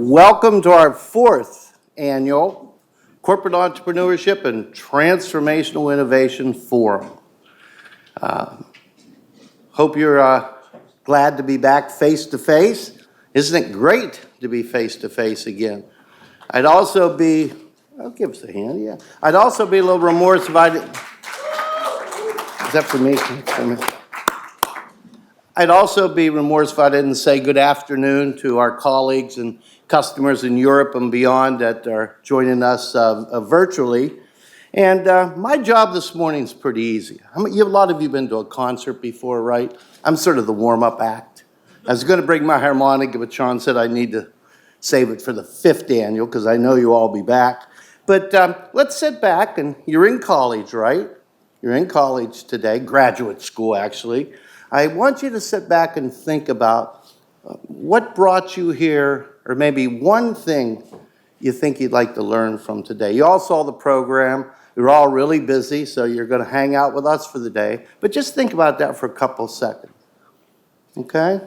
Welcome to our fourth annual Corporate Entrepreneurship and Transformational Innovation Forum. Hope you're glad to be back face-to-face. Isn't it great to be face-to-face again? I'd also be, give us a hand, yeah. I'd also be a little remorse if I didn't, is that for me? I'd also be remorse if I didn't say good afternoon to our colleagues and customers in Europe and beyond that are joining us virtually. And my job this morning is pretty easy. A lot of you have been to a concert before, right? I'm sort of the warm-up act. I was going to bring my harmonica, but Sean said I need to save it for the fifth annual because I know you all be back. But let's sit back, and you're in college, right? You're in college today, graduate school actually. I want you to sit back and think about what brought you here, or maybe one thing you think you'd like to learn from today. You all saw the program. You're all really busy, so you're going to hang out with us for the day. But just think about that for a couple seconds, okay?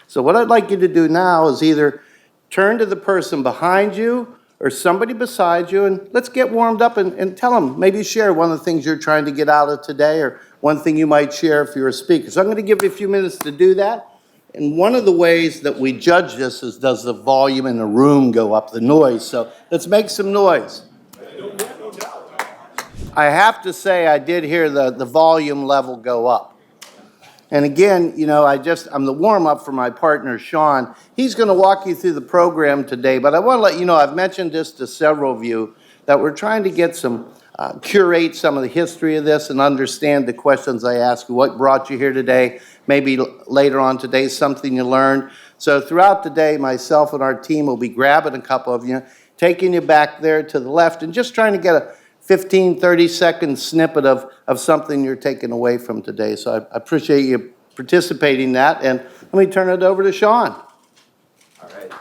So what I'd like you to do now is either turn to the person behind you or somebody beside you, and let's get warmed up and tell them, maybe share one of the things you're trying to get out of today, or one thing you might share if you're a speaker. So I'm going to give you a few minutes to do that. And one of the ways that we judge this is, does the volume in the room go up, the noise? So let's make some noise. I have to say I did hear the volume level go up. And again, you know, I'm the warm-up for my partner, Sean. He's going to walk you through the program today, but I want to let you know, I've mentioned this to several of you, that we're trying to get curate some of the history of this and understand the questions I ask you. What brought you here today? Maybe later on today, something you learned. So throughout the day, myself and our team will be grabbing a couple of you, taking you back there to the left, and just trying to get a 15, 30-second snippet of something you're taking away from today. So I appreciate you participating in that. And let me turn it over to Sean. All right.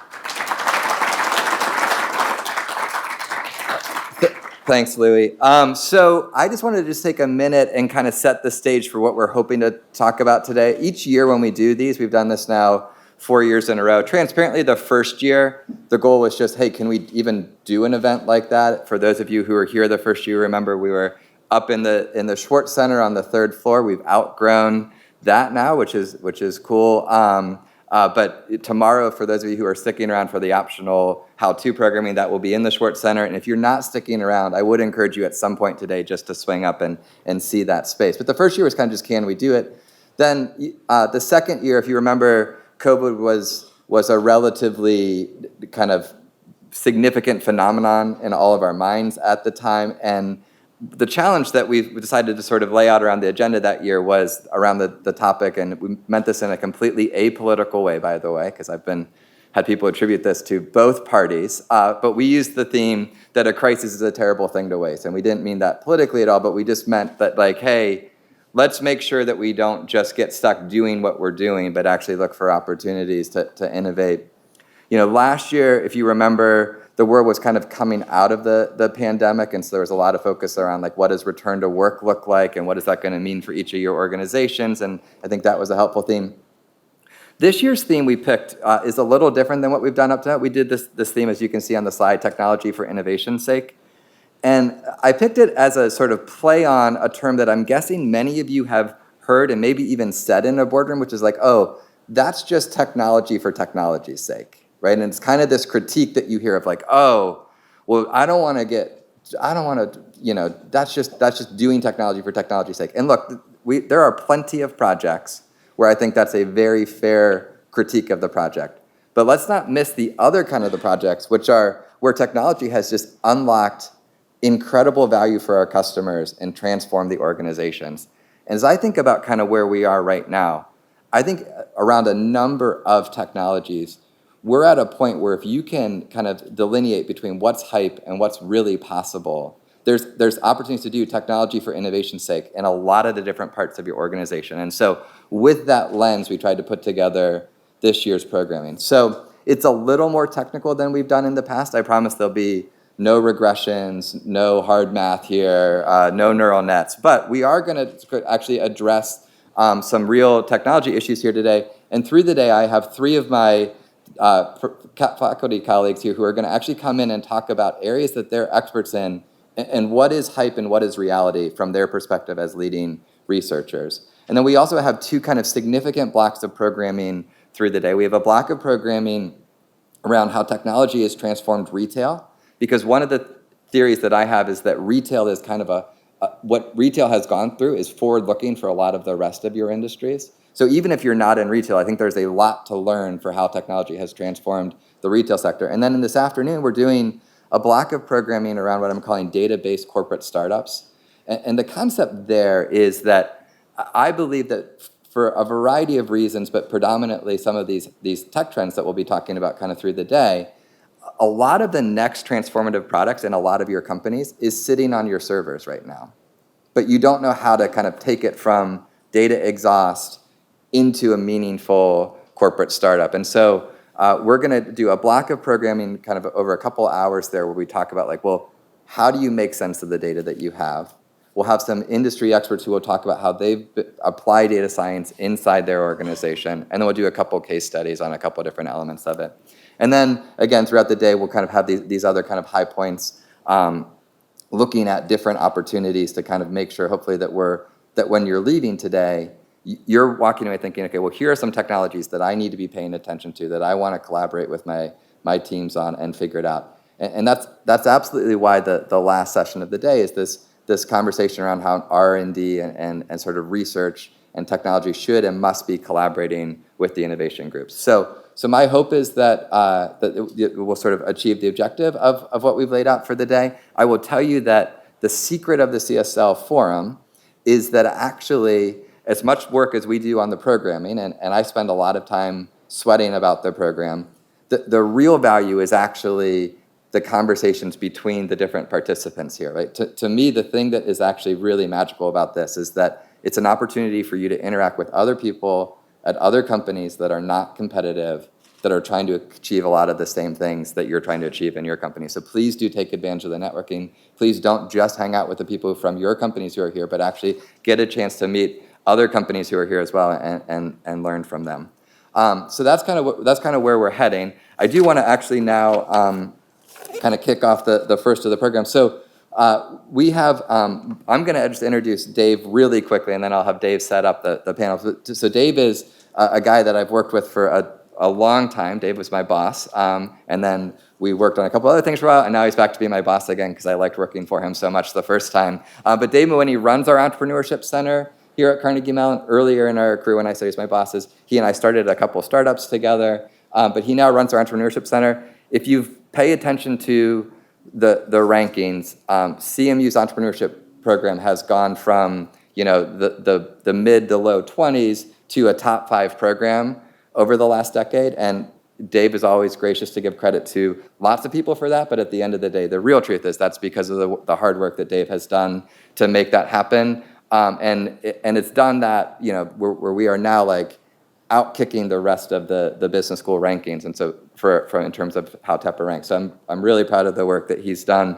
Thanks, Louie. So I just wanted to take a minute and kind of set the stage for what we're hoping to talk about today. Each year when we do these, we've done this now 4 years in a row. Transparently, the first year, the goal was just, hey, can we even do an event like that? For those of you who were here the first year, remember we were up in the Schwartz Center on the third floor. We've outgrown that now, which is cool. But tomorrow, for those of you who are sticking around for the optional how-to programming, that will be in the Schwartz Center. And if you're not sticking around, I would encourage you at some point today just to swing up and see that space. But the first year was kind of just, can we do it? Then the second year, if you remember, COVID was a relatively kind of significant phenomenon in all of our minds at the time. And the challenge that we decided to sort of lay out around the agenda that year was around the topic, and we meant this in a completely apolitical way, by the way, because I've had people attribute this to both parties, but we used the theme that a crisis is a terrible thing to waste. And we didn't mean that politically at all, but we just meant that, like, hey, let's make sure that we don't just get stuck doing what we're doing, but actually look for opportunities to innovate. You know, last year, if you remember, the world was kind of coming out of the pandemic, and so there was a lot of focus around, like, what does return to work look like, and what is that going to mean for each of your organizations, and I think that was a helpful theme. This year's theme we picked is a little different than what we've done up to now. We did this theme, as you can see on the slide, technology for innovation's sake. And I picked it as a sort of play on a term that I'm guessing many of you have heard and maybe even said in a boardroom, which is like, oh, that's just technology for technology's sake, right? And it's kind of this critique that you hear of, like, oh, well, that's just doing technology for technology's sake. And look, there are plenty of projects where I think that's a very fair critique of the project. But let's not miss the other kind of the projects, which are where technology has just unlocked incredible value for our customers and transform the organizations. And as I think about kind of where we are right now, I think around a number of technologies, we're at a point where if you can kind of delineate between what's hype and what's really possible, there's opportunities to do technology for innovation's sake in a lot of the different parts of your organization. And so with that lens, we tried to put together this year's programming. So it's a little more technical than we've done in the past. I promise there'll be no regressions, no hard math here, no neural nets. But we are going to actually address some real technology issues here today And through the day, I have three of my faculty colleagues here who are going to actually come in and talk about areas that they're experts in and what is hype and what is reality from their perspective as leading researchers. And then we also have two kind of significant blocks of programming through the day. We have a block of programming around how technology has transformed retail, because one of the theories that I have is that retail is kind of what retail has gone through is forward-looking for a lot of the rest of your industries. So even if you're not in retail, I think there's a lot to learn for how technology has transformed the retail sector. And then in this afternoon, we're doing a block of programming around what I'm calling database corporate startups. And the concept there is that I believe that for a variety of reasons, but predominantly some of these tech trends that we'll be talking about kind of through the day, a lot of the next transformative products in a lot of your companies is sitting on your servers right now. But you don't know how to kind of take it from data exhaust into a meaningful corporate startup. And so we're going to do a block of programming kind of over a couple hours there where we talk about like, well, how do you make sense of the data that you have? We'll have some industry experts who will talk about how they've applied data science inside their organization. And then we'll do a couple case studies on a couple different elements of it. And then, again, throughout the day, we'll kind of have these other kind of high points looking at different opportunities to kind of make sure, hopefully, that when you're leaving today, you're walking away thinking, okay, well, here are some technologies that I need to be paying attention to, that I want to collaborate with my teams on and figure it out. And that's absolutely why the last session of the day is this conversation around how R&D and sort of research and technology should and must be collaborating with the innovation groups. So my hope is that it will sort of achieve the objective of what we've laid out for the day. I will tell you that the secret of the CSL Forum is that actually, as much work as we do on the programming, and I spend a lot of time sweating about the program, the real value is actually the conversations between the different participants here, right? To me, the thing that is actually really magical about this is that it's an opportunity for you to interact with other people at other companies that are not competitive, that are trying to achieve a lot of the same things that you're trying to achieve in your company. So please do take advantage of the networking. Please don't just hang out with the people from your companies who are here, but actually get a chance to meet other companies who are here as well and learn from them. So that's kind of where we're heading. I do want to actually now kind of kick off the first of the program. So we have, I'm going to just introduce Dave really quickly, and then I'll have Dave set up the panel. So Dave is a guy that I've worked with for a long time. Dave was my boss, and then we worked on a couple other things for a while, and now he's back to be my boss again because I liked working for him so much the first time. But Dave Mooney runs our Entrepreneurship Center here at Carnegie Mellon. Earlier in our career, when I say he's my bosses, he and I started a couple startups together, but he now runs our Entrepreneurship Center. If you pay attention to the rankings, CMU's entrepreneurship program has gone from the mid to low 20s to a top 5 program over the last decade, and Dave is always gracious to give credit to lots of people for that, but at the end of the day, the real truth is that's because of the hard work that Dave has done to make that happen, and it's done that where we are now like out-kicking the rest of the business school rankings, and so in terms of how TEPA ranks. So I'm really proud of the work that he's done.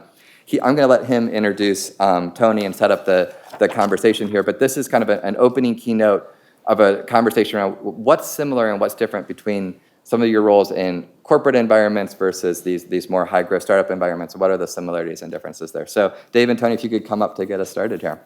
I'm going to let him introduce Tony and set up the conversation here, but this is kind of an opening keynote of a conversation around what's similar and what's different between some of your roles in corporate environments versus these more high-growth startup environments. What are the similarities and differences there? So Dave and Tony, if you could come up to get us started here.